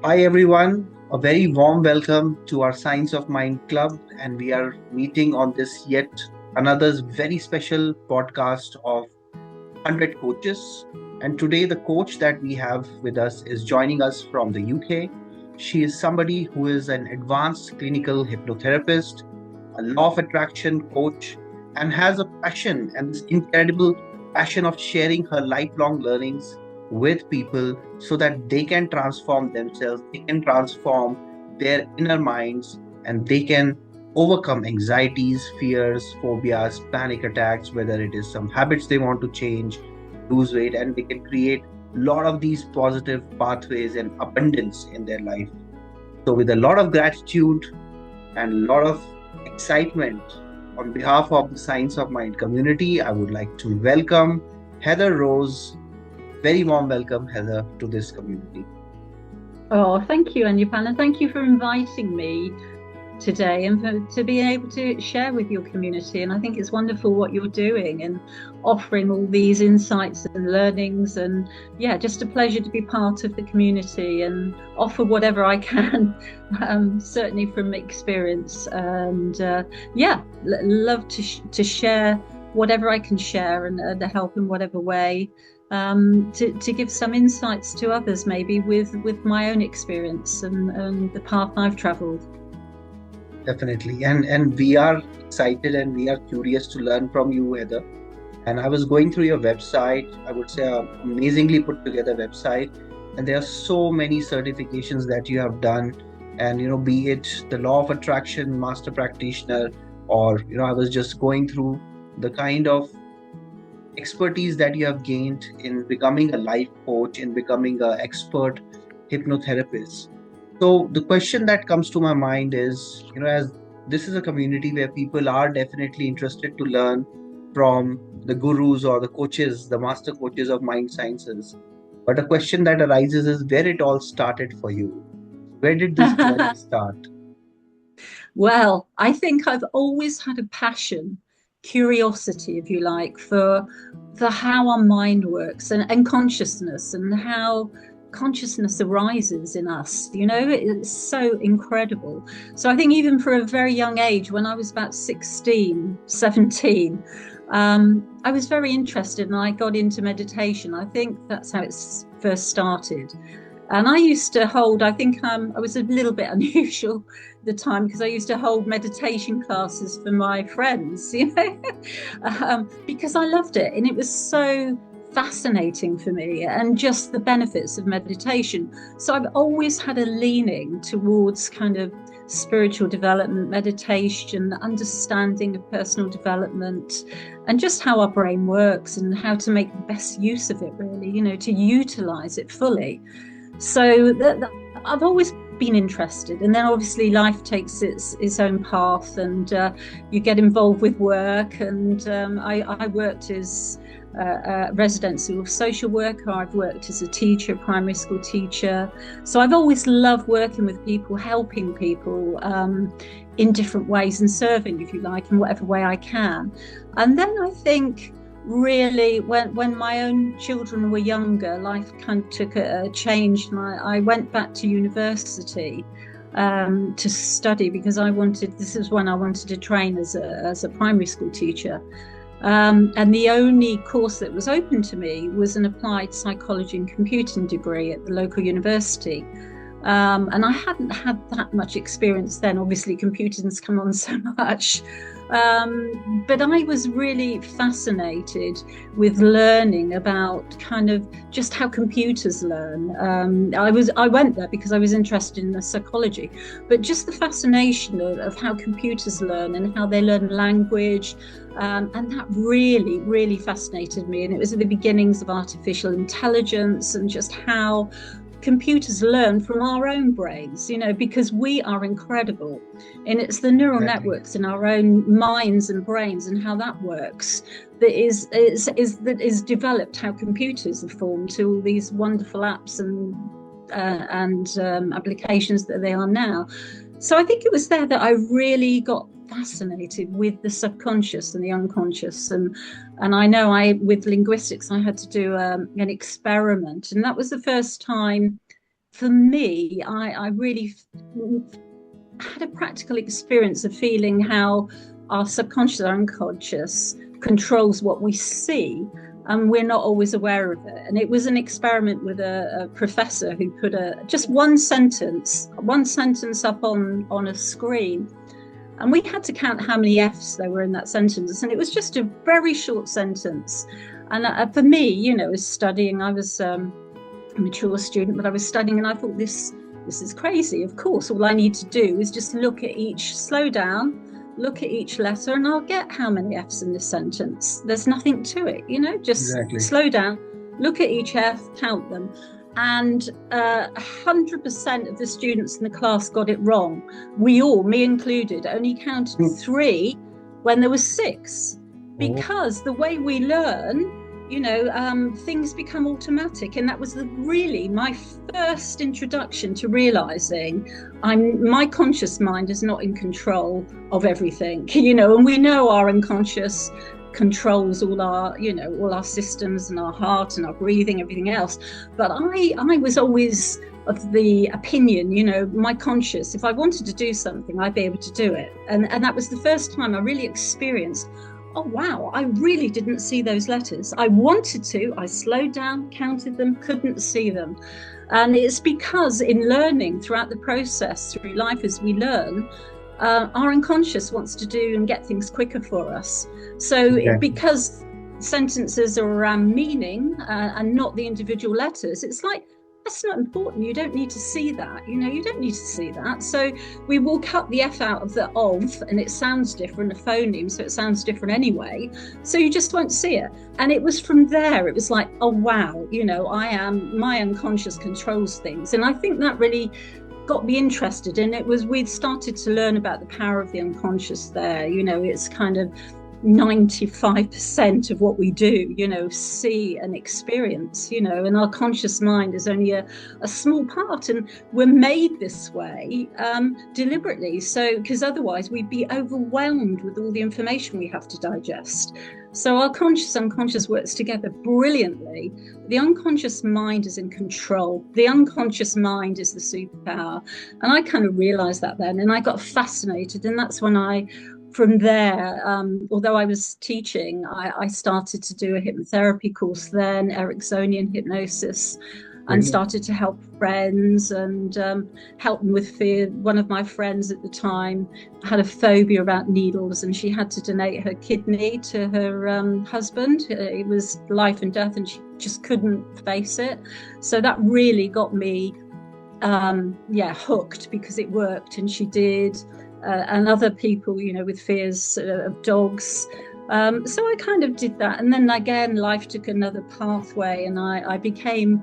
Hi everyone, a very warm welcome to our Science of Mind Club, and we are meeting on this yet another very special podcast of 100 coaches. And today, the coach that we have with us is joining us from the UK. She is somebody who is an advanced clinical hypnotherapist, a law of attraction coach, and has a passion and this incredible passion of sharing her lifelong learnings with people so that they can transform themselves, they can transform their inner minds, and they can overcome anxieties, fears, phobias, panic attacks, whether it is some habits they want to change, lose weight, and they can create a lot of these positive pathways and abundance in their life. So, with a lot of gratitude and a lot of excitement on behalf of the Science of Mind community, I would like to welcome Heather Rose. Very warm welcome, Heather, to this community. Oh, thank you, Anupam, and thank you for inviting me today and to be able to share with your community. And I think it's wonderful what you're doing and offering all these insights and learnings. And yeah, just a pleasure to be part of the community and offer whatever I can, certainly from experience. And love to share whatever I can share and help in whatever way. To give some insights to others, maybe with my own experience and the path I've travelled. Definitely. And we are excited and we are curious to learn from you, Heather. And I was going through your website, I would say an amazingly put together website. And there are so many certifications that you have done. And, be it the law of attraction, master practitioner, or, I was just going through the kind of expertise that you have gained in becoming a life coach, in becoming an expert hypnotherapist. So the question that comes to my mind is, as this is a community where people are definitely interested to learn from the gurus or the coaches, the master coaches of mind sciences. But a question that arises is where it all started for you. Where did this journey start? Well, I think I've always had a passion, curiosity, if you like, for how our mind works and consciousness and how consciousness arises in us. It's so incredible. So I think even for a very young age, when I was about 16, 17, I was very interested and I got into meditation. I think that's how it first started. And I used to hold, I think I was a little bit unusual at the time because I used to hold meditation classes for my friends, because I loved it. And it was so fascinating for me and just the benefits of meditation. So I've always had a leaning towards kind of spiritual development, meditation, understanding of personal development, and just how our brain works and how to make the best use of it, really, to utilize it fully. So I've always been interested, and then obviously life takes its own path, and you get involved with work. And I worked as a residential social worker. I've worked as a teacher, primary school teacher. So I've always loved working with people, helping people in different ways, and serving, if you like, in whatever way I can. And then I think, really, when my own children were younger, life kind of took a change, and I went back to university to study because this is when I wanted to train as a primary school teacher. And the only course that was open to me was an applied psychology and computing degree at the local university. And I hadn't had that much experience then. Obviously, computing's come on so much. But I was really fascinated with learning about kind of just how computers learn. I went there because I was interested in the psychology, but just the fascination of how computers learn and how they learn language. And that really, really fascinated me. And it was at the beginnings of artificial intelligence and just how computers learn from our own brains, because we are incredible. And it's the neural networks in our own minds and brains and how that works that is developed how computers are formed to all these wonderful apps and applications that they are now. So I think it was there that I really got fascinated with the subconscious and the unconscious, and I know with linguistics I had to do an experiment, and that was the first time for me, I really had a practical experience of feeling how our subconscious, our unconscious, controls what we see, and we're not always aware of it. And it was an experiment with a professor who put just one sentence up on a screen, and we had to count how many F's there were in that sentence, and it was just a very short sentence. And for me, you know, as studying, I was a mature student, but I was studying, and I thought, this is crazy. Of course, all I need to do is just slow down, look at each letter, and I'll get how many F's in this sentence. There's nothing to it, you know, just slow down, look at each F, count them. And 100% of the students in the class got it wrong. We all, me included, only counted 3 when there was 6. Because the way we learn, you know, things become automatic. And that was really my first introduction to realizing my conscious mind is not in control of everything, you know, and we know our unconscious controls all our systems and our heart and our breathing, everything else. But I was always of the opinion, you know, my conscious, if I wanted to do something, I'd be able to do it. And that was the first time I really experienced, oh, wow, I really didn't see those letters. I wanted to, I slowed down, counted them, couldn't see them. And it's because in learning throughout the process, through life as we learn, our unconscious wants to do and get things quicker for us. So because sentences are around meaning and not the individual letters, it's like, that's not important. You don't need to see that. You know, you don't need to see that. So we will cut the F out of the of, and it sounds different, a phoneme, so it sounds different anyway. So you just won't see it. And it was from there, it was like, oh, wow, you know, my unconscious controls things. And I think that really got me interested. And we'd started to learn about the power of the unconscious there. You know, it's kind of 95% of what we do, you know, see and experience, you know, and our conscious mind is only a small part, and we're made this way deliberately. So, because otherwise we'd be overwhelmed with all the information we have to digest. So our conscious unconscious works together brilliantly. The unconscious mind is in control. The unconscious mind is the superpower. And I kind of realized that then, and I got fascinated. And that's when from there, although I was teaching, I started to do a hypnotherapy course then, Ericksonian hypnosis, and started to help friends and help them with fear. One of my friends at the time had a phobia about needles, and she had to donate her kidney to her husband. It was life and death, and she just couldn't face it. So that really got me hooked, because it worked, and she did. And other people, you know, with fears of dogs. So I kind of did that. And then again, life took another pathway, and I became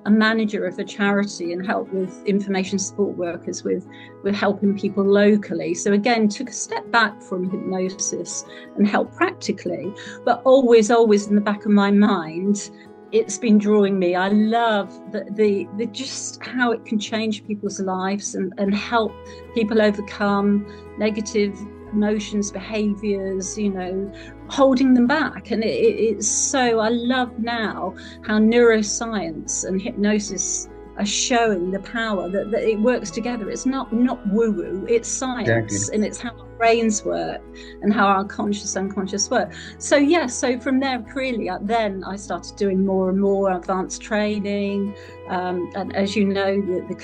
a manager of a charity and helped with information support workers with helping people locally. So again, took a step back from hypnosis and helped practically, but always in the back of my mind, it's been drawing me. I love the just how it can change people's lives and help people overcome negative emotions, behaviors, you know, holding them back. And it's so, I love now how neuroscience and hypnosis are showing the power that it works together. It's not woo-woo, it's science. And it's how our brains work and how our conscious unconscious work. So so from there, really, then I started doing more and more advanced training. And as you know, the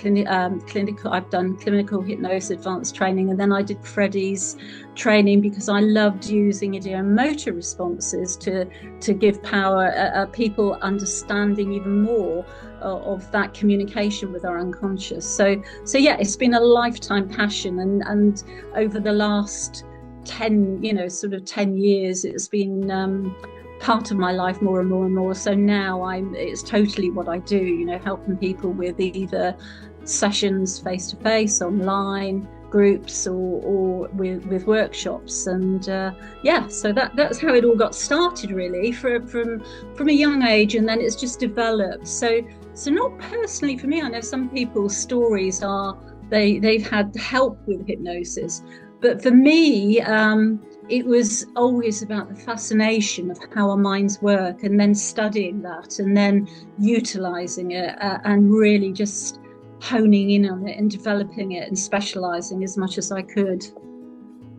clinical, I've done clinical hypnosis advanced training, and then I did Freddie's training because I loved using ideomotor responses to give power, people understanding even more of that communication with our unconscious. So it's been a lifetime passion, and over the last 10 years, it's been part of my life more and more and more. So now it's totally what I do, you know, helping people with either sessions face to face, online, groups, or with workshops. And so that's how it all got started, really, from a young age, and then it's just developed. So not personally for me. I know some people's stories are they've had help with hypnosis, but for me, it was always about the fascination of how our minds work, and then studying that, and then utilizing it, and really just honing in on it and developing it and specializing as much as I could.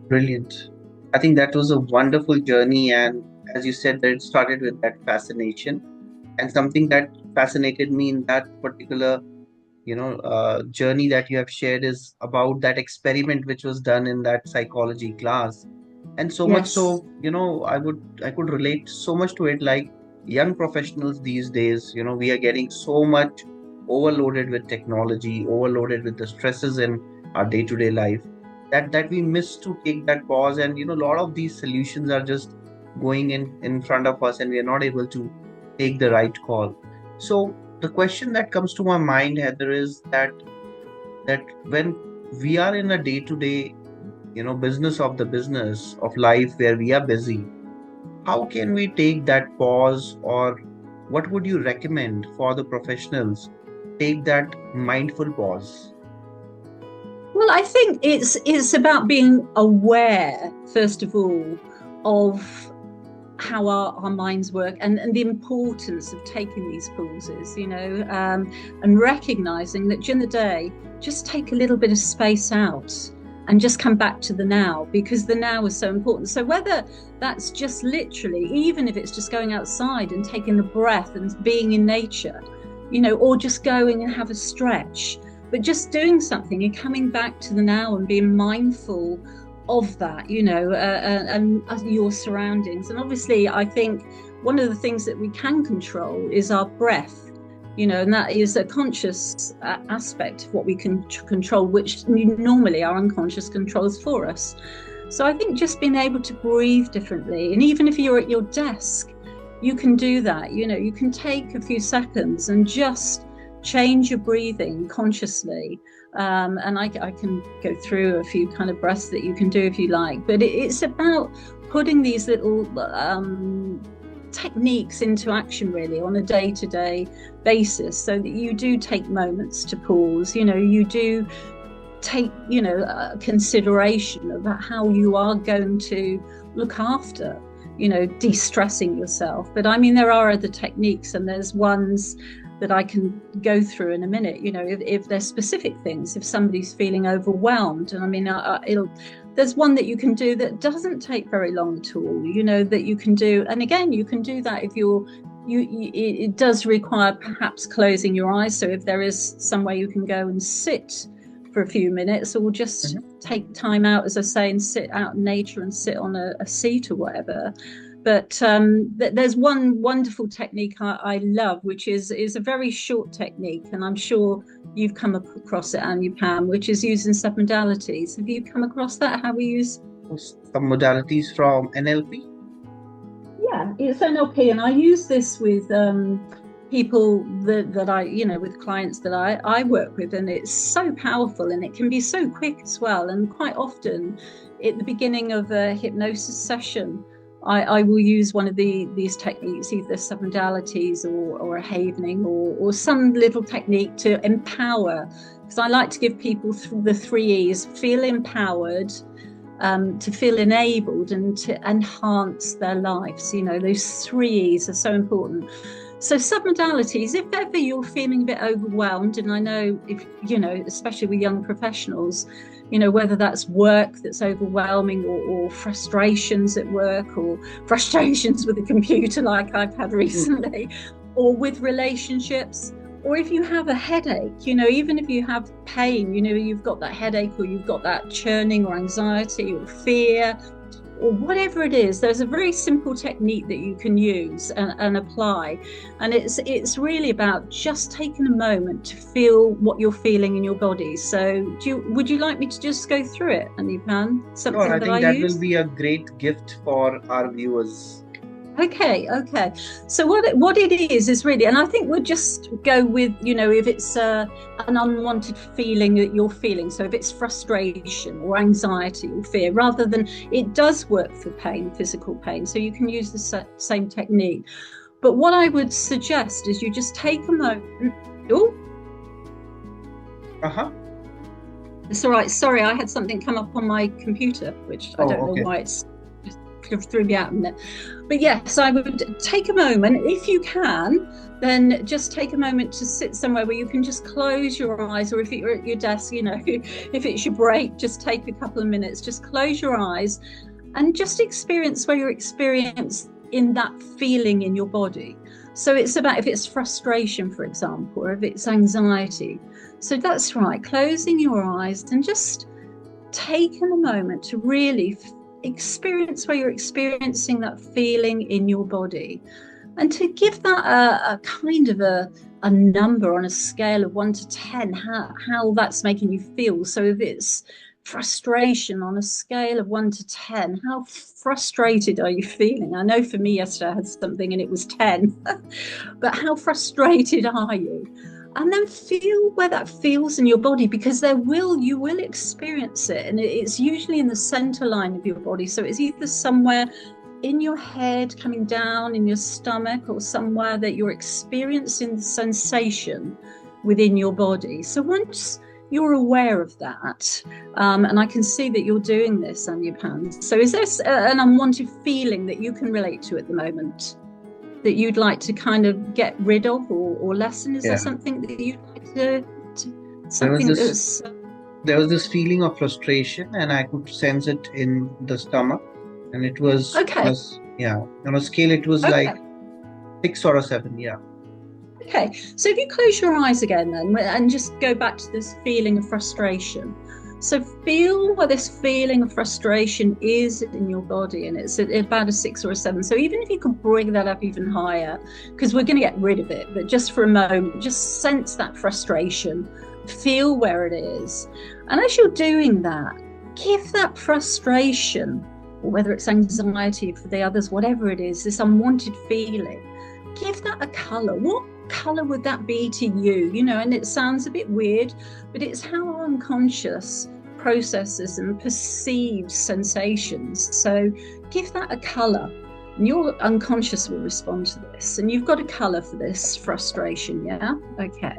Brilliant. I think that was a wonderful journey. And as you said, that it started with that fascination. And something that fascinated me in that particular, journey that you have shared is about that experiment which was done in that psychology class. And so much Yes. so, I could relate so much to it. Like young professionals these days, we are getting so much overloaded with technology, overloaded with the stresses in our day-to-day life, that we miss to take that pause. And a lot of these solutions are just going in front of us, and we are not able to take the right call. So the question that comes to my mind, Heather, is that when we are in a day-to-day, business of the business of life where we are busy, how can we take that pause, or what would you recommend for the professionals take that mindful pause? Well, I think it's about being aware, first of all, of how our minds work, and the importance of taking these pauses, and recognizing that during the day, just take a little bit of space out and just come back to the now, because the now is so important. So whether that's just literally, even if it's just going outside and taking a breath and being in nature, or just going and have a stretch, but just doing something and coming back to the now and being mindful of that, and your surroundings. And obviously, I think one of the things that we can control is our breath, and that is a conscious aspect of what we can control, which normally our unconscious controls for us. So I think just being able to breathe differently, and even if you're at your desk, you can do that. You can take a few seconds and just change your breathing consciously. And I can go through a few kind of breaths that you can do if you like, but it's about putting these little techniques into action really on a day-to-day basis, so that you do take moments to pause, you do take consideration about how you are going to look after de-stressing yourself. But I mean, there are other techniques, and there's ones that I can go through in a minute, if there's specific things, if somebody's feeling overwhelmed. And I mean, there's one that you can do that doesn't take very long at all, that you can do. And again, you can do that if it does require perhaps closing your eyes. So if there is some way you can go and sit for a few minutes, or just take time out, as I say, and sit out in nature and sit on a seat or whatever. But there's one wonderful technique I love, which is a very short technique, and I'm sure you've come across it, Anupam, which is using submodalities. Have you come across that? How we use Some modalities from NLP? Yeah, it's NLP, and I use this with people that I, with clients that I work with, and it's so powerful, and it can be so quick as well. And quite often, at the beginning of a hypnosis session, I will use one of these techniques, either submodalities or a havening, or some little technique to empower. Because I like to give people the 3 E's: feel empowered, to feel enabled, and to enhance their lives. Those 3 E's are so important. So submodalities, if ever you're feeling a bit overwhelmed, and I know if, especially with young professionals, whether that's work that's overwhelming, or frustrations at work, or frustrations with the computer like I've had recently, or with relationships, or if you have a headache, even if you have pain, you've got that headache, or you've got that churning, or anxiety, or fear, or whatever it is, there's a very simple technique that you can use and apply. And it's really about just taking a moment to feel what you're feeling in your body. So would you like me to just go through it, Anupam? Something Sure, I that think I that use? will be a great gift for our viewers. Okay. So what it is really, and I think we'll just go with, if it's an unwanted feeling that you're feeling. So if it's frustration or anxiety or fear, rather than, it does work for pain, physical pain. So you can use the same technique. But what I would suggest is you just take a moment. Oh, it's all right. Sorry, I had something come up on my computer, which I don't know why it's threw me out a minute. But yes, I would take a moment, if you can, then just take a moment to sit somewhere where you can just close your eyes, or if you're at your desk, if it's your break, just take a couple of minutes, just close your eyes and just experience where you're experienced in that feeling in your body. So it's about if it's frustration, for example, or if it's anxiety. So that's right, closing your eyes and just taking a moment to really experience where you're experiencing that feeling in your body, and to give that a kind of a number on a scale of 1 to 10, how that's making you feel. So if it's frustration, on a scale of 1 to 10, how frustrated are you feeling? I know for me yesterday I had something and it was 10, but how frustrated are you? And then feel where that feels in your body, because you will experience it, and it's usually in the center line of your body. So it's either somewhere in your head, coming down in your stomach, or somewhere that you're experiencing the sensation within your body. So once you're aware of that, and I can see that you're doing this, Anupam. So is this an unwanted feeling that you can relate to at the moment, that you'd like to kind of get rid of or lessen? Is there something that you'd like to something there was this feeling of frustration, and I could sense it in the stomach, and it was okay. On a scale it was like 6 or a 7. Okay, so if you close your eyes again then and just go back to this feeling of frustration. So feel where this feeling of frustration is in your body, and it's about a 6 or a 7. So even if you could bring that up even higher, because we're going to get rid of it, but just for a moment, just sense that frustration, feel where it is. And as you're doing that, give that frustration, or whether it's anxiety for the others, whatever it is, this unwanted feeling, give that a color. What color would that be to you? And it sounds a bit weird, but it's how our unconscious processes and perceives sensations. So give that a color, and your unconscious will respond to this. And you've got a color for this frustration, okay.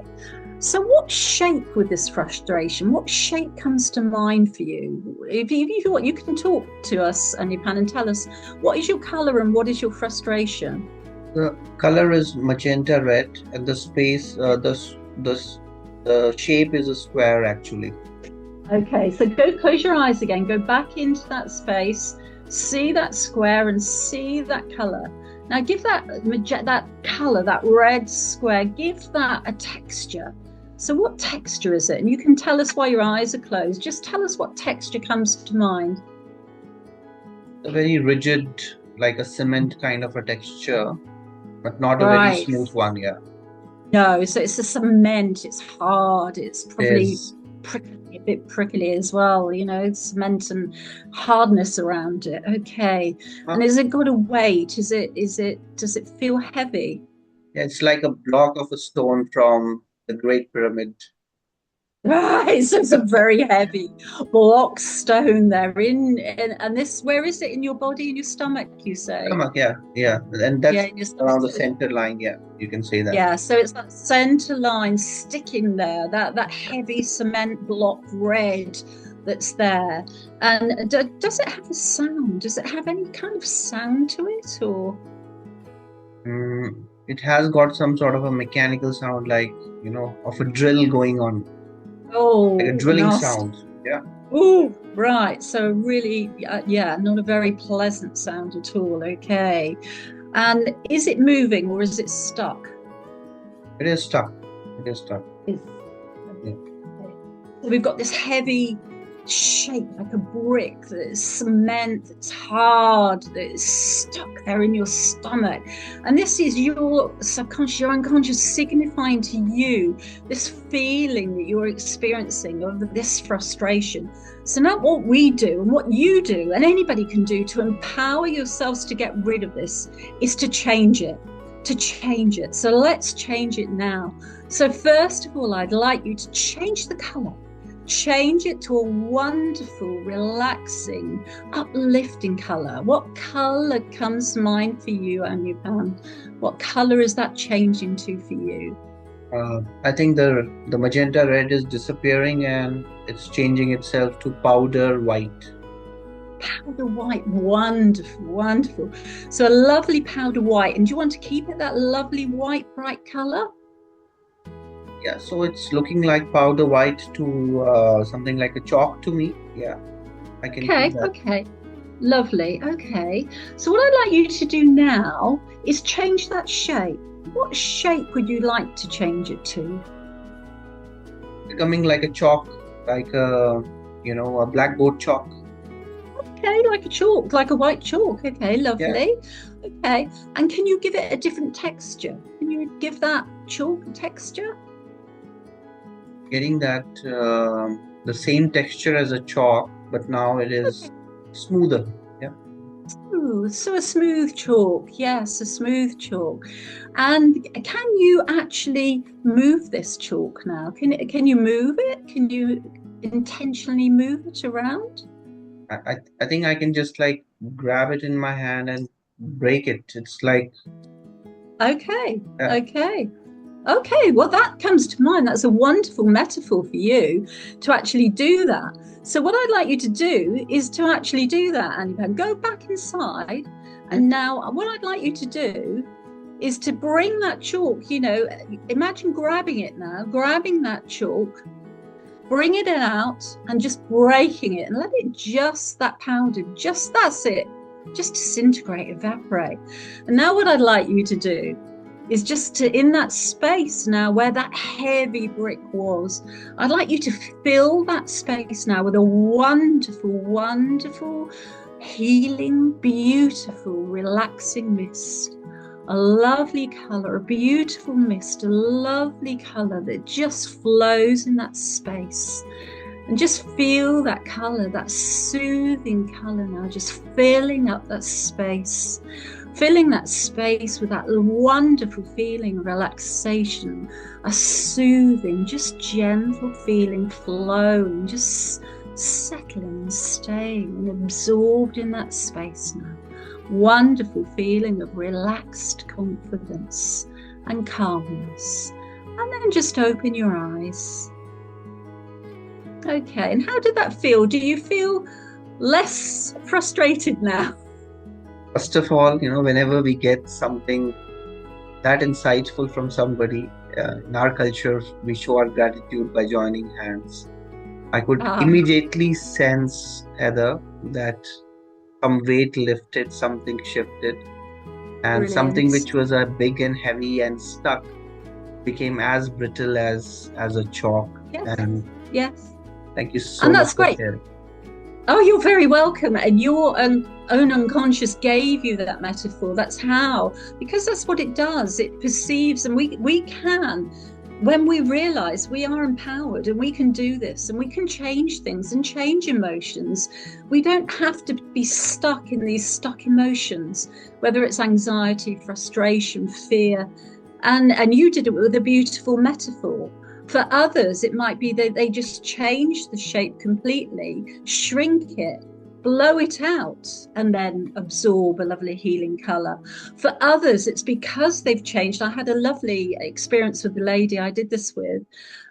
So what shape with this frustration? What shape comes to mind for you? If you want, you can talk to us, Anupam, and tell us what is your color and what is your frustration. The color is magenta red, and the space, the shape is a square actually. Okay, so close your eyes again, go back into that space, see that square and see that color. Now give that color, that red square, give that a texture. So what texture is it? And you can tell us while your eyes are closed. Just tell us what texture comes to mind. A very rigid, like a cement kind of a texture, but not a very smooth one. No, so it's a cement. It's hard. It's probably a bit prickly as well. Cement and hardness around it. Okay. And has it got a weight? Does it feel heavy? Yeah, it's like a block of a stone from the Great Pyramid. Right, so it's a very heavy block stone there. And this, where is it in your body, in your stomach, you say? Stomach, yeah. And that's around the center line, you can say that. Yeah, so it's that center line sticking there, that heavy cement block red that's there. And does it have a sound? Does it have any kind of sound to it, or? It has got some sort of a mechanical sound, like, of a drill going on. Oh, like a drilling sound. Oh, right. So really, not a very pleasant sound at all. Okay. And is it moving or is it stuck? It is stuck. So we've got this heavy shape, like a brick, that's cement, that's hard, that's stuck there in your stomach. And this is your subconscious, your unconscious, signifying to you this feeling that you're experiencing of this frustration. So now what we do, and what you do, and anybody can do to empower yourselves to get rid of this, is to change it. So let's change it now. So first of all, I'd like you to change the color. Change it to a wonderful, relaxing, uplifting color. What color comes to mind for you, Anupam? What color is that changing to for you? I think the magenta red is disappearing and it's changing itself to powder white. Powder white, wonderful, wonderful. So a lovely powder white. And do you want to keep it that lovely white, bright color? Yeah, so it's looking like powder white to something like a chalk to me. Yeah, I can keep Okay, that. okay. Lovely. Okay. So what I'd like you to do now is change that shape. What shape would you like to change it to? Becoming like a chalk, like a blackboard chalk. Okay, like a chalk, like a white chalk. Okay, Yeah, lovely. Okay. And can you give it a different texture? Can you give that chalk a texture? getting that the same texture as a chalk, but now it is Okay. smoother. Yeah, Ooh, so a smooth chalk. Yes, a smooth chalk. And can you actually move this chalk now? Can you move it? Can you intentionally move it around? I think I can just like grab it in my hand and break it. It's like Okay, yeah, okay. Okay, well, that comes to mind. That's a wonderful metaphor for you to actually do that. So, what I'd like you to do is to actually do that, Anupam. Go back inside. hmm, And now, what I'd like you to do is to bring that chalk, imagine grabbing it now, grabbing that chalk, bring it out and just breaking it and let it just that powder, just that's it, just disintegrate, evaporate. And now, what I'd like you to do is just to, in that space now where that heavy brick was, I'd like you to fill that space now with a wonderful, wonderful, healing, beautiful, relaxing mist. A lovely color, a beautiful mist, a lovely color that just flows in that space. And just feel that color, that soothing color now, just filling up that space, filling that space with that wonderful feeling of relaxation, a soothing, just gentle feeling flowing, just settling and staying and absorbed in that space now. Wonderful feeling of relaxed confidence and calmness. And then just open your eyes. Okay, and how did that feel? Do you feel less frustrated now? first of all, whenever we get something that insightful from somebody, in our culture, we show our gratitude by joining hands. I could Ah, immediately sense, Heather, that some weight lifted, something shifted, and something brilliant. which was big and heavy and stuck became as brittle as a chalk. Yes, And yes. thank you so And much that's for great. sharing. Oh, you're very welcome. And your own unconscious gave you that metaphor. That's how, because that's what it does. It perceives, and we can, when we realize we are empowered and we can do this and we can change things and change emotions. We don't have to be stuck in these stuck emotions, whether it's anxiety, frustration, fear. And you did it with a beautiful metaphor. For others, it might be that they just change the shape completely, shrink it, blow it out, and then absorb a lovely healing color. For others, it's because they've changed. I had a lovely experience with the lady I did this with,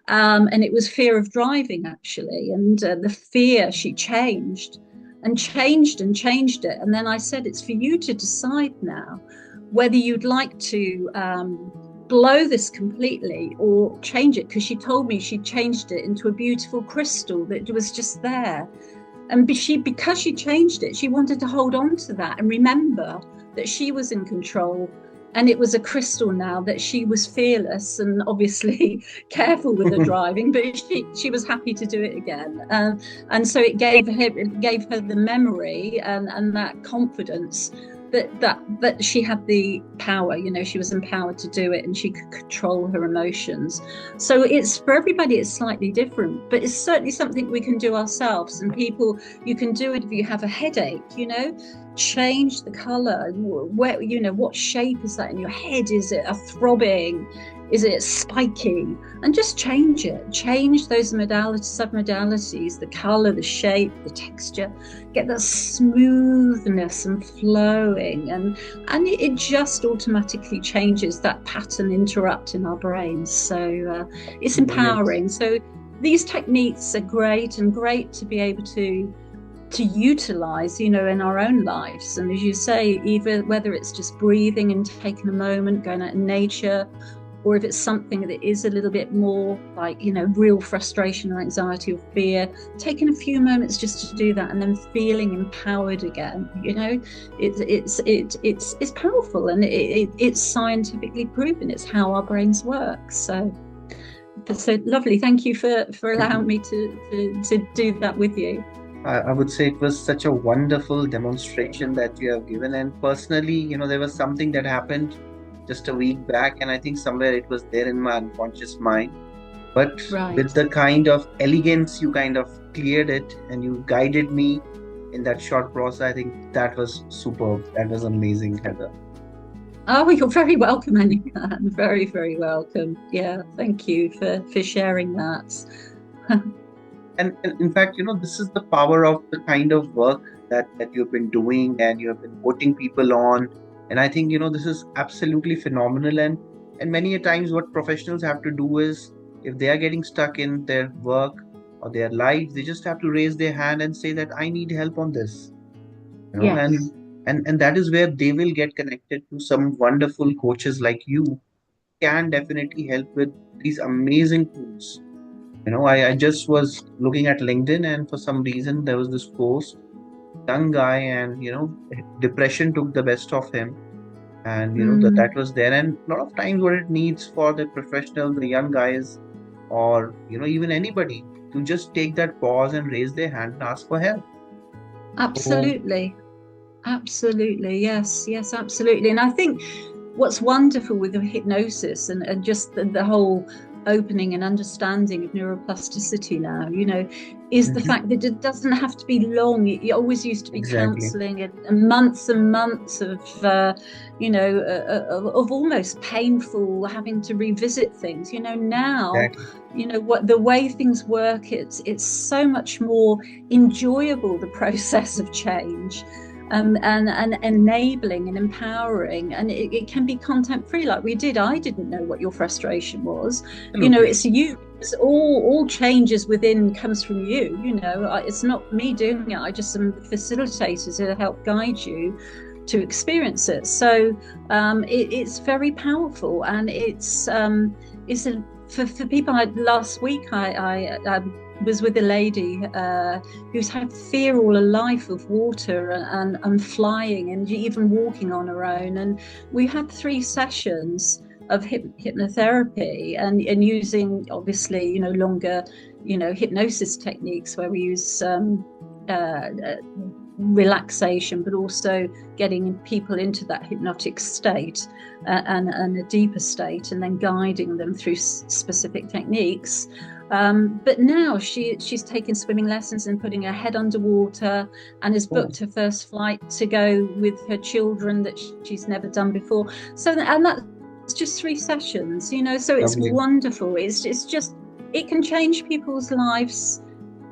and it was fear of driving, actually. And the fear, she changed and changed and changed it. And then I said, it's for you to decide now whether you'd like to blow this completely or change it, because she told me she changed it into a beautiful crystal that was just there. And because she changed it, she wanted to hold on to that and remember that she was in control. And it was a crystal now, that she was fearless and obviously careful with her driving, but she was happy to do it again. And so it gave her the memory and that confidence that she had the power. She was empowered to do it and she could control her emotions. So it's, for everybody, it's slightly different, but it's certainly something we can do ourselves. And people, you can do it if you have a headache, change the color. Where, what shape is that in your head? Is it a throbbing? Is it spiky? And just change it. Change those submodalities, the color, the shape, the texture. Get that smoothness and flowing, and it just automatically changes that pattern interrupt in our brains. So it's Brilliant. empowering. So these techniques are great, and great to be able to utilize, in our own lives. And as you say, either whether it's just breathing and taking a moment, going out in nature, or if it's something that is a little bit more like, real frustration or anxiety or fear, taking a few moments just to do that and then feeling empowered again, it's powerful, and it's scientifically proven. It's how our brains work. So lovely. Thank you for allowing me to do that with you. I would say it was such a wonderful demonstration that you have given. And personally, there was something that happened just a week back, and I think somewhere it was there in my unconscious mind. But Right. with the kind of elegance you kind of cleared it and you guided me in that short process, I think that was superb. That was amazing, Heather. Oh, you're very welcome, Anupam. Very, very welcome. Yeah, thank you for sharing that. And in fact, this is the power of the kind of work that you've been doing and you have been putting people on. And I think, this is absolutely phenomenal. And many a times what professionals have to do is, if they are getting stuck in their work or their lives, they just have to raise their hand and say that I need help on this. Yes. And that is where they will get connected to some wonderful coaches like you, can definitely help with these amazing tools. I just was looking at LinkedIn, and for some reason there was this post, young guy, and depression took the best of him, and that was there. And a lot of times what it needs for the professionals, the young guys, or even anybody, to just take that pause and raise their hand and ask for help. Absolutely. Absolutely. Yes, absolutely. And I think what's wonderful with the hypnosis and just the whole opening and understanding of neuroplasticity now, is the fact that it doesn't have to be long. It always used to be counseling and months of of almost painful having to revisit things. Now, what the way things work, it's so much more enjoyable, the process of change. And enabling and empowering, and it can be content free, like we did. I didn't know what your frustration was. It's you. It's all changes within comes from you. It's not me doing it. I just am the facilitator to help guide you to experience it. So it's very powerful, and it's for people. Last week I was with a lady who's had fear all her life of water and flying and even walking on her own. And we had 3 sessions of hypnotherapy and using, obviously, longer, hypnosis techniques where we use relaxation, but also getting people into that hypnotic state and a deeper state, and then guiding them through specific techniques. But now she's taken swimming lessons and putting her head underwater, and has booked her first flight to go with her children that she's never done before. So, and that's just 3 sessions, so it's wonderful. It's just, it can change people's lives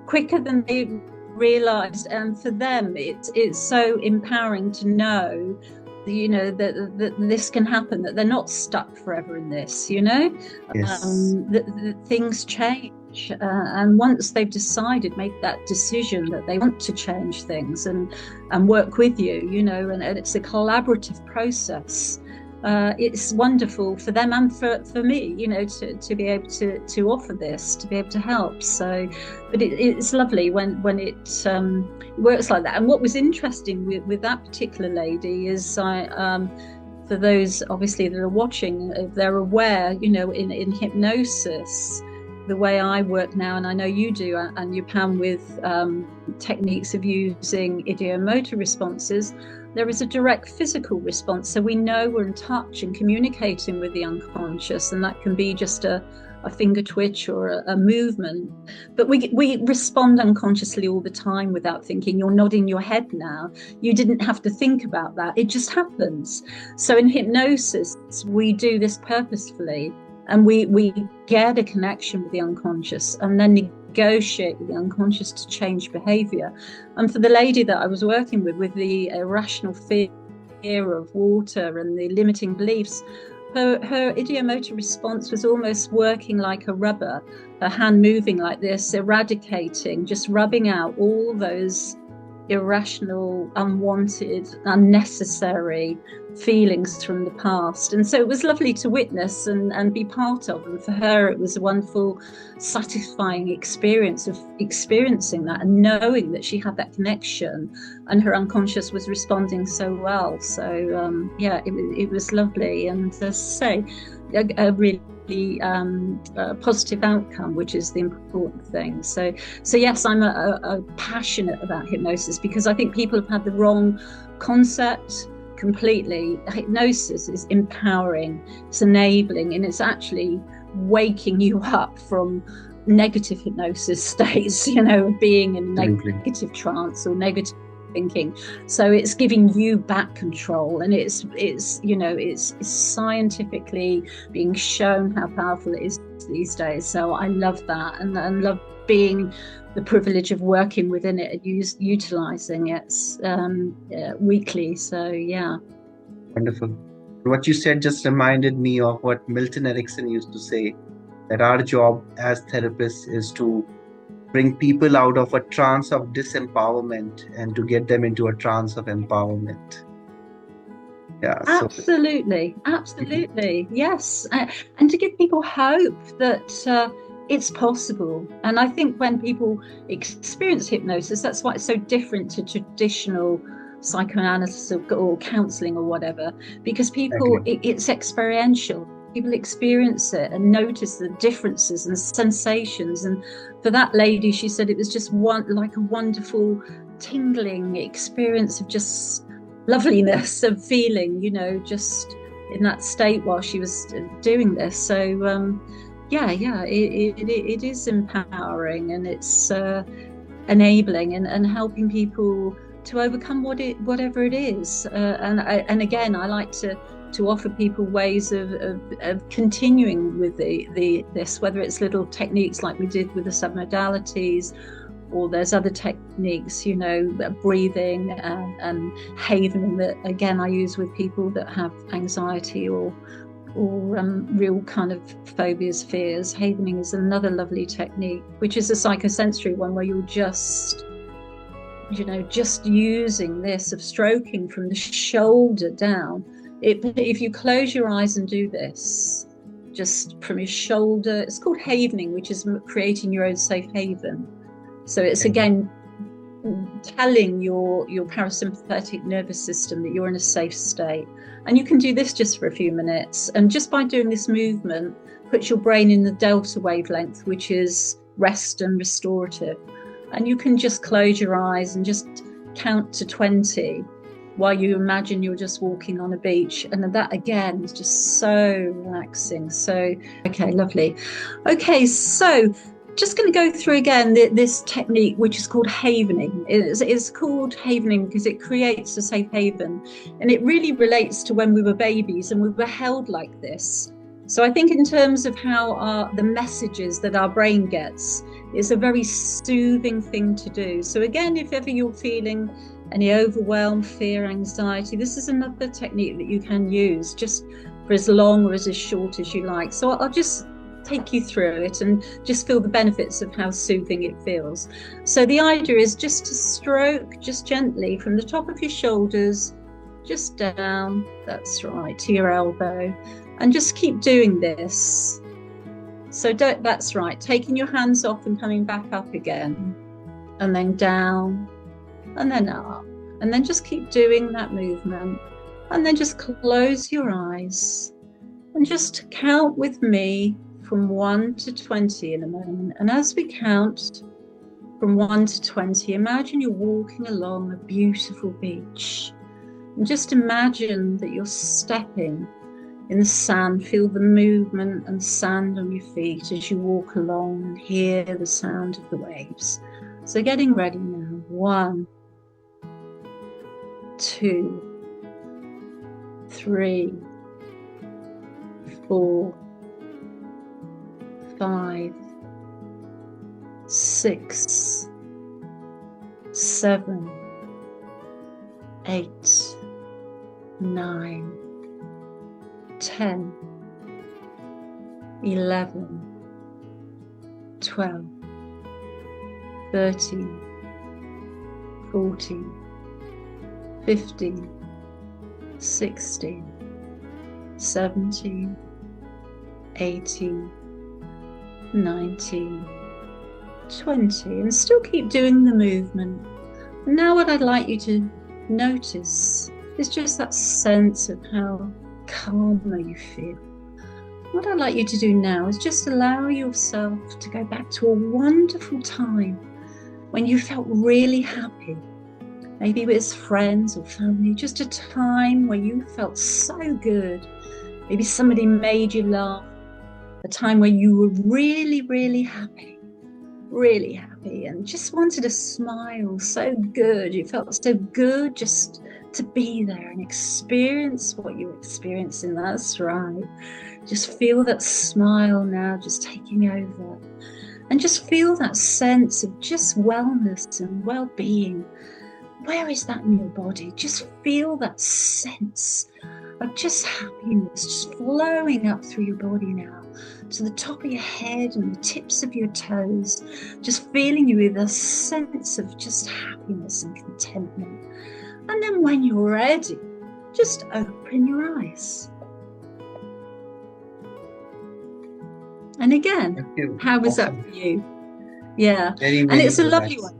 quicker than they realized. And for them, it's so empowering to know that this can happen, that they're not stuck forever in this, that things change, and once they've decided, make that decision that they want to change things and work with you, and it's a collaborative process. It's wonderful for them and for me, to be able to offer this, to be able to help. So, but it's lovely when it works like that. And what was interesting with that particular lady is, for those obviously that are watching, if they're aware, in hypnosis, the way I work now, and I know you do, and Anupam, with techniques of using ideomotor responses, there is a direct physical response. So we know we're in touch and communicating with the unconscious, and that can be just a finger twitch or a movement. But we respond unconsciously all the time without thinking. You're nodding your head now. You didn't have to think about that. It just happens. So in hypnosis, we do this purposefully, and we get a connection with the unconscious and then negotiate with the unconscious to change behavior. And for the lady that I was working with the irrational fear of water and the limiting beliefs, her ideomotor response was almost working like a rubber, her hand moving like this, eradicating, just rubbing out all those irrational, unwanted, unnecessary feelings from the past. And so it was lovely to witness and be part of. And for her, it was a wonderful, satisfying experience of experiencing that and knowing that she had that connection and her unconscious was responding so well. So yeah, it was lovely. And as I say, a really positive outcome, which is the important thing. So yes, I'm a passionate about hypnosis because I think people have had the wrong concept completely. Hypnosis is empowering, it's enabling, and it's actually waking you up from negative hypnosis states, being in a negative trance or negative thinking. So it's giving you back control, and it's scientifically being shown how powerful it is these days. So I love that, and love being the privilege of working within it and utilizing it weekly. So yeah. Wonderful. What you said just reminded me of what Milton Erickson used to say, that our job as therapists is to bring people out of a trance of disempowerment and to get them into a trance of empowerment. Yeah. Absolutely. Yes. And to give people hope that it's possible. And I think when people experience hypnosis, that's why it's so different to traditional psychoanalysis or counseling or whatever, because people, it's experiential. People experience it and notice the differences and sensations. And for that lady, she said it was just like a wonderful tingling experience of just loveliness of feeling, just in that state while she was doing this. So it is empowering, and it's enabling and helping people to overcome whatever it is. And again, I like to offer people ways of continuing with this, whether it's little techniques like we did with the submodalities, or there's other techniques, breathing and havening that, again, I use with people that have anxiety or real kind of phobias, fears. Havening is another lovely technique, which is a psychosensory one where you're just using this of stroking from the shoulder down. If you close your eyes and do this, just from your shoulder, it's called havening, which is creating your own safe haven. So it's again telling your parasympathetic nervous system that you're in a safe state. And you can do this just for a few minutes. And just by doing this movement, puts your brain in the delta wavelength, which is rest and restorative. And you can just close your eyes and just count to 20 while you imagine you're just walking on a beach. And that, again, is just so relaxing. So, okay, lovely. Okay, so just going to go through again this technique, which is called havening. It's called havening because it creates a safe haven. And it really relates to when we were babies and we were held like this. So I think in terms of how the messages that our brain gets, it's a very soothing thing to do. So again, if ever you're feeling any overwhelm, fear, anxiety, this is another technique that you can use just for as long or as short as you like. So I'll just take you through it and just feel the benefits of how soothing it feels. So the idea is just to stroke just gently from the top of your shoulders, just down, that's right, to your elbow, and just keep doing this. So that's right, taking your hands off and coming back up again, and then down, and then up, and then just keep doing that movement, and then just close your eyes and just count with me from 1 to 20 in a moment. And as we count from 1 to 20, imagine you're walking along a beautiful beach, and just imagine that you're stepping in the sand. Feel the movement and sand on your feet as you walk along and hear the sound of the waves. So getting ready now. 1, 2, 3, 4, 5, 6, 7, 8, 9, 10, 11, 12, 13, 14, 15, 16, 17, 18, 19, 20, and still keep doing the movement. And now what I'd like you to notice is just that sense of how calmer you feel. What I'd like you to do now is just allow yourself to go back to a wonderful time when you felt really happy. Maybe with friends or family, just a time where you felt so good. Maybe somebody made you laugh. A time where you were really, really happy and just wanted to smile so good. You felt so good just to be there and experience what you're experiencing. That's right. Just feel that smile now just taking over, and just feel that sense of just wellness and well-being. Where is that in your body? Just feel that sense of just happiness just flowing up through your body now to the top of your head and the tips of your toes, just feeling you with a sense of just happiness and contentment. And then when you're ready, just open your eyes. And again, how was that for you? Yeah, Very, and very it's a relaxed. lovely one.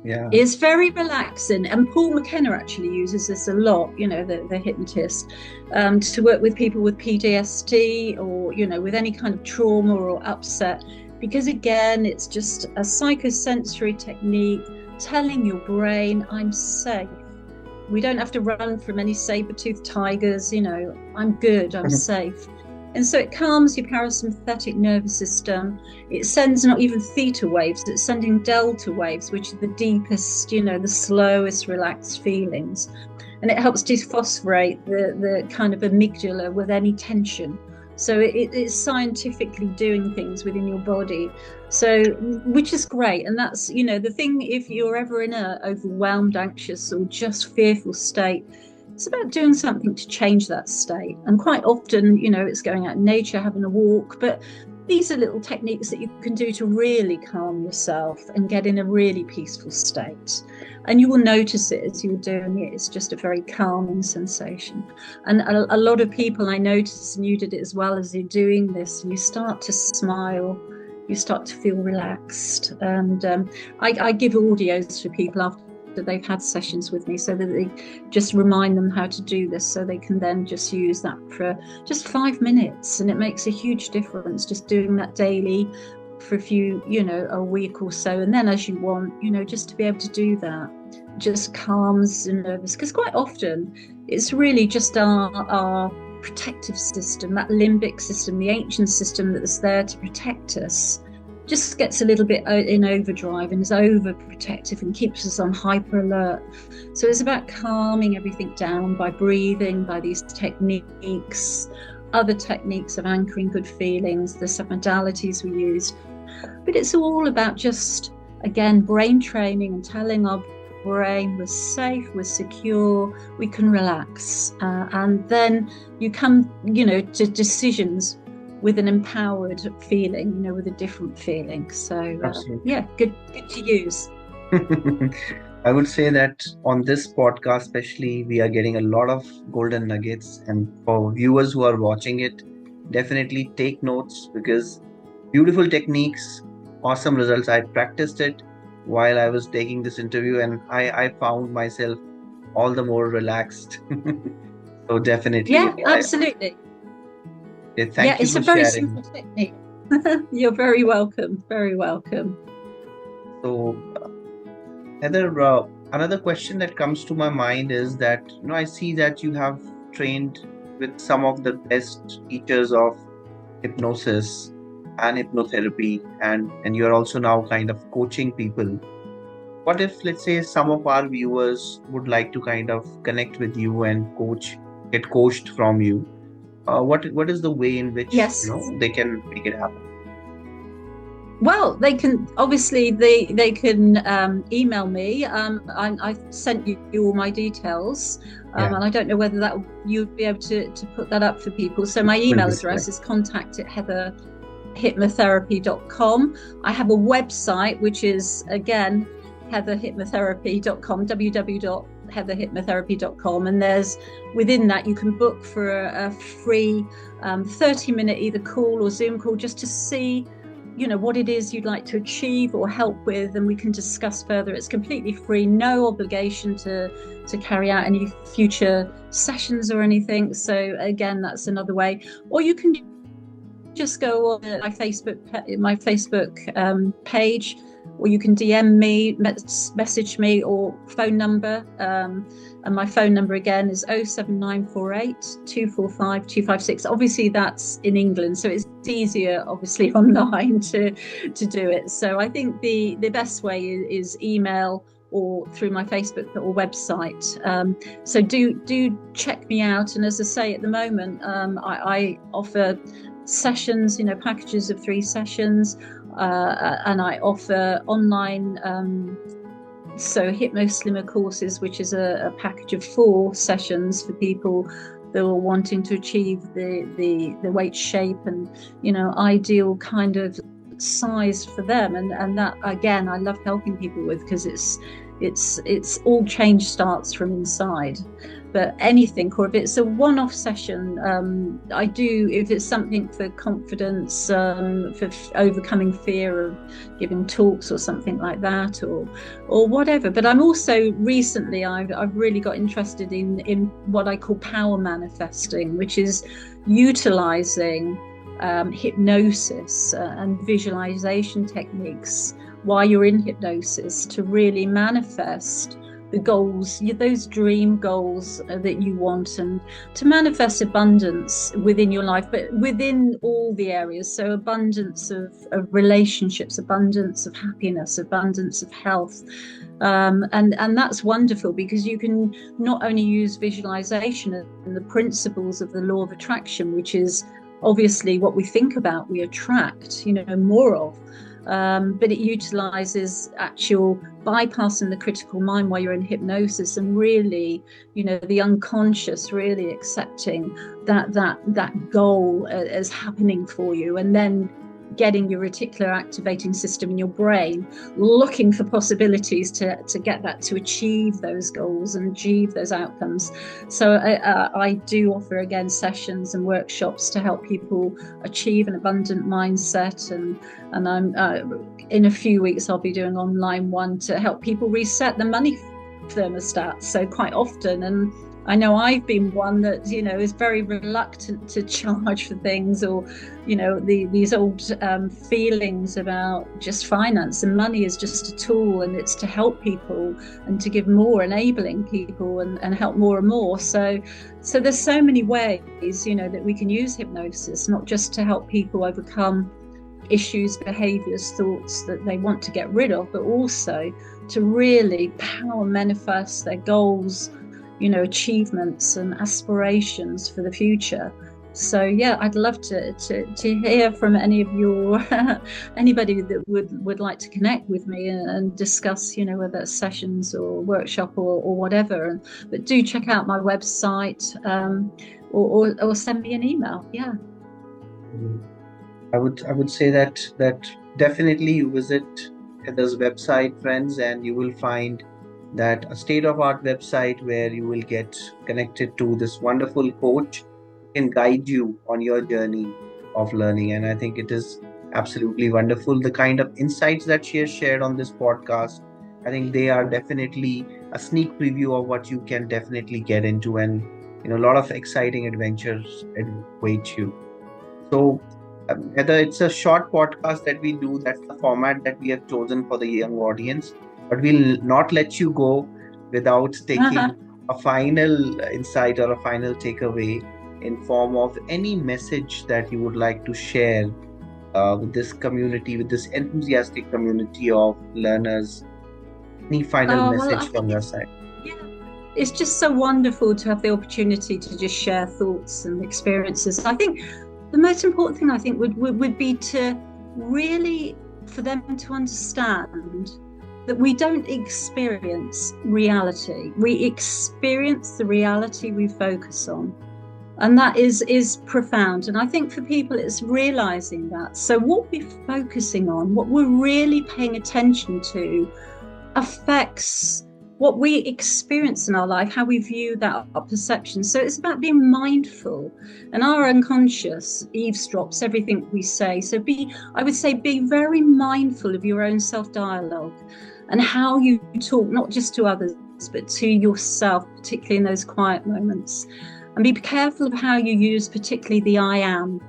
Yeah. It's very relaxing, and Paul McKenna actually uses this a lot, the hypnotist, to work with people with PTSD or, with any kind of trauma or upset, because again, it's just a psychosensory technique telling your brain, I'm safe. We don't have to run from any saber-toothed tigers, I'm good, I'm safe. And so it calms your parasympathetic nervous system. It sends not even theta waves, it's sending delta waves, which are the deepest, the slowest relaxed feelings. And it helps dephosphorate the kind of amygdala with any tension. So it's scientifically doing things within your body. So, which is great. And that's, the thing, if you're ever in a overwhelmed, anxious, or just fearful state, it's about doing something to change that state. And quite often, it's going out in nature, having a walk. But these are little techniques that you can do to really calm yourself and get in a really peaceful state. And you will notice it as you're doing it. It's just a very calming sensation. And a lot of people I notice, and you did it as well, as you're doing this, and you start to smile, you start to feel relaxed. And I give audios for people after they've had sessions with me, so that they just remind them how to do this, so they can then just use that for just 5 minutes. And it makes a huge difference just doing that daily for a few, a week or so. And then as you want, just to be able to do that just calms the nervous, because quite often it's really just our protective system, that limbic system, the ancient system that's there to protect us, just gets a little bit in overdrive and is overprotective and keeps us on hyper alert. So it's about calming everything down by breathing, by these techniques, other techniques of anchoring good feelings, the submodalities we use. But it's all about just, again, brain training and telling our brain we're safe, we're secure, we can relax. And then you come, to decisions with an empowered feeling, with a different feeling. So good to use. I would say that on this podcast especially, we are getting a lot of golden nuggets, and for viewers who are watching it, definitely take notes, because beautiful techniques, awesome results. I practiced it while I was taking this interview, and I found myself all the more relaxed. So definitely. Yeah, absolutely. Thank you it's for a very sharing. simple technique. You're very welcome. Very welcome. So, Heather, another question that comes to my mind is that, I see that you have trained with some of the best teachers of hypnosis and hypnotherapy, and you're also now kind of coaching people. What if, let's say, some of our viewers would like to kind of connect with you and get coached from you? What is the way in which they can make it happen? Well, they can obviously they can email me. I sent you all my details, and I don't know whether that you'd be able to put that up for people. So my email address is contact@heatherhypnotherapy.com. I have a website which is, again, heatherhypnotherapy.com, www.heatherhypnotherapy.com, and there's within that you can book for a free 30-minute either call or Zoom call just to see what it is you'd like to achieve or help with, and we can discuss further. It's completely free, no obligation to carry out any future sessions or anything. So again, that's another way. Or you can just go on my Facebook page, or you can DM me, message me, or phone number. And my phone number again is 07948 245 256. Obviously that's in England, so it's easier obviously online to do it. So I think the best way is email or through my Facebook or website. So do check me out. And as I say, at the moment, I offer sessions, packages of 3 sessions, and I offer online HypnoSlimmer courses, which is a package of 4 sessions for people that are wanting to achieve the weight, shape, and ideal kind of size for them. And that again, I love helping people with, because it's all change starts from inside. But anything, or if it's a one-off session, I do, if it's something for confidence, for overcoming fear of giving talks or something like that, or whatever. But I'm also recently, I've really got interested in what I call power manifesting, which is utilizing hypnosis and visualization techniques while you're in hypnosis to really manifest the goals, those dream goals that you want, and to manifest abundance within your life, but within all the areas. So abundance of relationships, abundance of happiness, abundance of health. And that's wonderful, because you can not only use visualization and the principles of the law of attraction, which is obviously what we think about, we attract, more of. But it utilizes actual bypassing the critical mind while you're in hypnosis, and really, the unconscious, really accepting that goal as happening for you, and then getting your reticular activating system in your brain looking for possibilities to get that, to achieve those goals and achieve those outcomes. So I do offer again sessions and workshops to help people achieve an abundant mindset, and I'm in a few weeks I'll be doing online one to help people reset the money thermostat. So quite often, and I know I've been one that is very reluctant to charge for things, or these old feelings about just finance and money is just a tool, and it's to help people and to give more, enabling people and help more and more. So there's so many ways that we can use hypnosis, not just to help people overcome issues, behaviors, thoughts that they want to get rid of, but also to really power manifest their goals, achievements and aspirations for the future. So yeah, I'd love to hear from any of your anybody that would like to connect with me and discuss, whether it's sessions or workshop or whatever. But do check out my website, or send me an email. Yeah. I would say that definitely you visit Heather's website, friends, and you will find that a state-of-art website where you will get connected to this wonderful coach who can guide you on your journey of learning. And I think it is absolutely wonderful. The kind of insights that she has shared on this podcast, I think they are definitely a sneak preview of what you can definitely get into, and a lot of exciting adventures await you. So Heather, it's a short podcast that we do. That's the format that we have chosen for the young audience. But we'll not let you go without taking a final insight or a final takeaway in form of any message that you would like to share with this community, with this enthusiastic community of learners. Any final message from your side? Yeah, it's just so wonderful to have the opportunity to just share thoughts and experiences. I think the most important thing would be to really, for them to understand that we don't experience reality. We experience the reality we focus on. And that is profound. And I think for people, it's realizing that. So what we're focusing on, what we're really paying attention to, affects what we experience in our life, how we view that, our perception. So it's about being mindful, and our unconscious eavesdrops everything we say. So I would say, be very mindful of your own self-dialogue and how you talk, not just to others, but to yourself, particularly in those quiet moments. And be careful of how you use particularly the I am.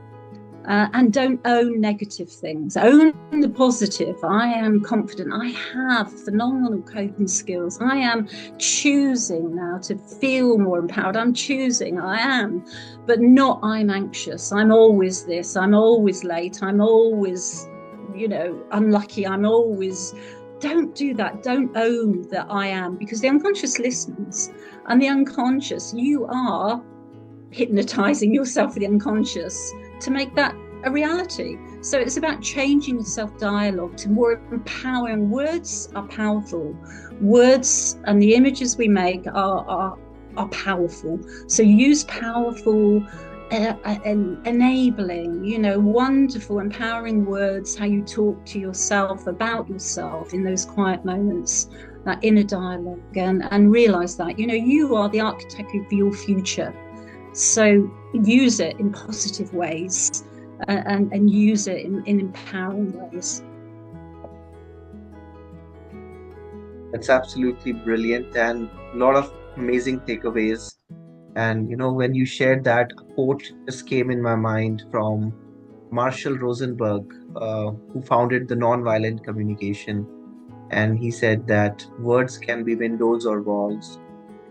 And don't own negative things. Own the positive. I am confident. I have phenomenal coping skills. I am choosing now to feel more empowered. I'm choosing. I am, but not I'm anxious. I'm always this. I'm always late. I'm always, unlucky. I'm always. Don't do that. Don't own that I am, because the unconscious listens, and the unconscious, you are hypnotizing yourself with the unconscious to make that a reality. So it's about changing the self-dialogue to more empowering. Words are powerful. Words and the images we make are powerful. So use powerful, enabling, wonderful, empowering words, how you talk to yourself, about yourself in those quiet moments, that inner dialogue, and realize that, you are the architect of your future. So use it in positive ways, and use it in empowering ways. That's absolutely brilliant, and a lot of amazing takeaways. And when you shared that, a quote just came in my mind from Marshall Rosenberg, who founded the Nonviolent Communication. And he said that words can be windows or walls,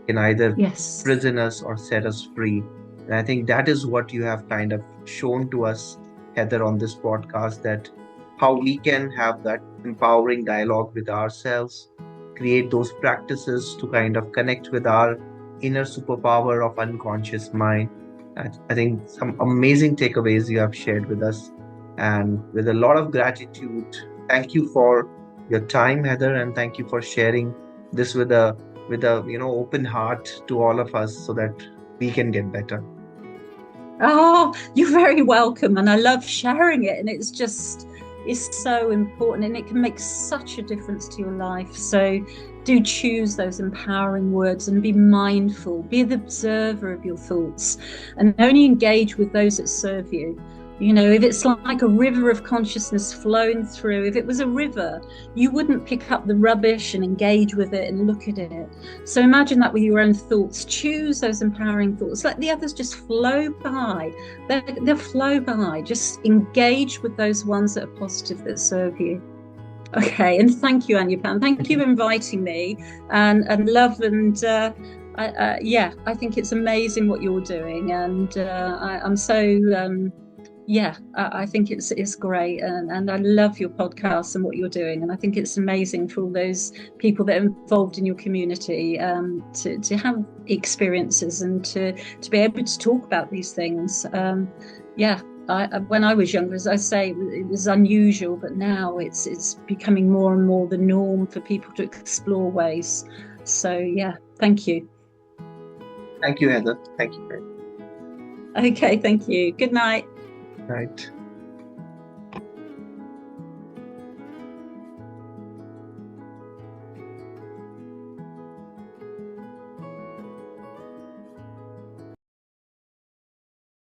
can either Yes. prison us or set us free. And I think that is what you have kind of shown to us, Heather, on this podcast, that how we can have that empowering dialogue with ourselves, create those practices to kind of connect with our inner superpower of unconscious mind. I think some amazing takeaways you have shared with us, and with a lot of gratitude. Thank you for your time, Heather, and thank you for sharing this with a open heart to all of us, so that we can get better. Oh, you're very welcome, and I love sharing it, and it's so important, and it can make such a difference to your life. So do choose those empowering words and be mindful, be the observer of your thoughts, and only engage with those that serve you. If it's like a river of consciousness flowing through, if it was a river, you wouldn't pick up the rubbish and engage with it and look at it. So imagine that with your own thoughts. Choose those empowering thoughts. Let the others just flow by. They'll flow by. Just engage with those ones that are positive, that serve you. Okay, and thank you, Anupam. Thank you for inviting me, and love, and I think it's amazing what you're doing, and I'm so I think it's great, and I love your podcast and what you're doing, and I think it's amazing for all those people that are involved in your community, to have experiences and to be able to talk about these things. When I was younger, as I say, it was unusual, but now it's becoming more and more the norm for people to explore ways. So thank you. Thank you, Heather. Thank you. Okay, thank you. Good night. Right.